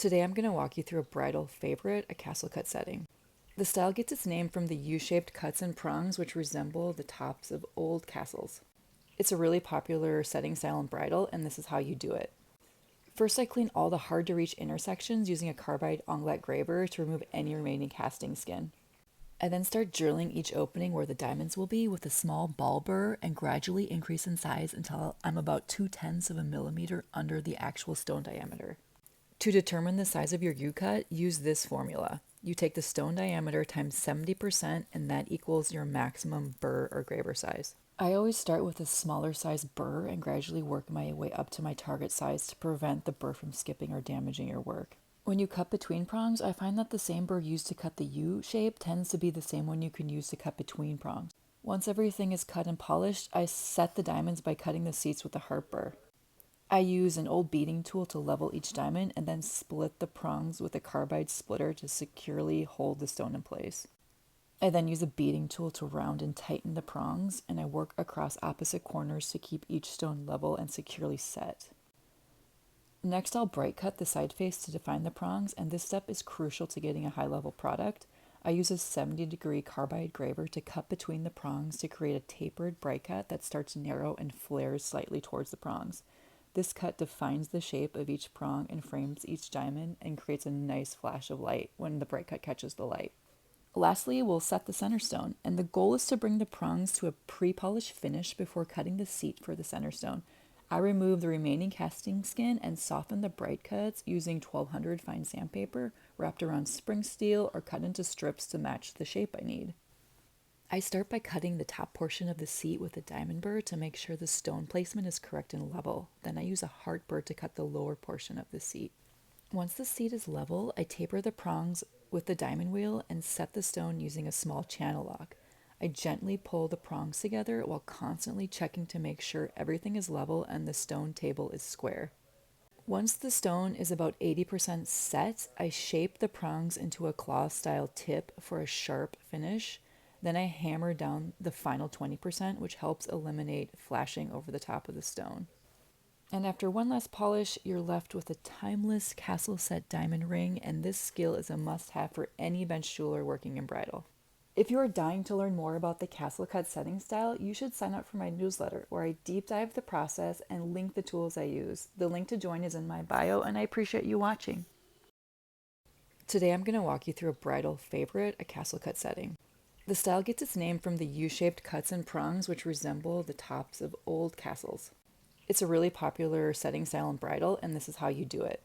Today I'm going to walk you through a bridal favorite, a castle cut setting. The style gets its name from the U-shaped cuts and prongs which resemble the tops of old castles. It's a really popular setting style in bridal, and this is how you do it. First, I clean all the hard-to-reach intersections using a carbide onglet graver to remove any remaining casting skin. I then start drilling each opening where the diamonds will be with a small ball burr and gradually increase in size until I'm about 2/10 of a millimeter under the actual stone diameter. To determine the size of your U-cut, use this formula. You take the stone diameter times 70% and that equals your maximum burr or graver size. I always start with a smaller size burr and gradually work my way up to my target size to prevent the burr from skipping or damaging your work. When you cut between prongs, I find that the same burr used to cut the U shape tends to be the same one you can use to cut between prongs. Once everything is cut and polished, I set the diamonds by cutting the seats with a harp burr. I use an old beading tool to level each diamond and then split the prongs with a carbide splitter to securely hold the stone in place. I then use a beading tool to round and tighten the prongs, and I work across opposite corners to keep each stone level and securely set. Next, I'll bright cut the side face to define the prongs, and this step is crucial to getting a high level product. I use a 70-degree carbide graver to cut between the prongs to create a tapered bright cut that starts narrow and flares slightly towards the prongs. This cut defines the shape of each prong and frames each diamond and creates a nice flash of light when the bright cut catches the light. Lastly, we'll set the center stone, and the goal is to bring the prongs to a pre-polished finish before cutting the seat for the center stone. I remove the remaining casting skin and soften the bright cuts using 1200 fine sandpaper wrapped around spring steel or cut into strips to match the shape I need. I start by cutting the top portion of the seat with a diamond burr to make sure the stone placement is correct and level. Then I use a heart burr to cut the lower portion of the seat. Once the seat is level, I taper the prongs with the diamond wheel and set the stone using a small channel lock. I gently pull the prongs together while constantly checking to make sure everything is level and the stone table is square. Once the stone is about 80% set, I shape the prongs into a claw-style tip for a sharp finish. Then I hammer down the final 20%, which helps eliminate flashing over the top of the stone. And after one last polish, you're left with a timeless castle set diamond ring, and this skill is a must-have for any bench jeweler working in bridal. If you are dying to learn more about the castle cut setting style, you should sign up for my newsletter where I deep dive the process and link the tools I use. The link to join is in my bio, and I appreciate you watching. Today I'm going to walk you through a bridal favorite, a castle cut setting. The style gets its name from the U-shaped cuts and prongs which resemble the tops of old castles. It's a really popular setting style in bridal, and this is how you do it.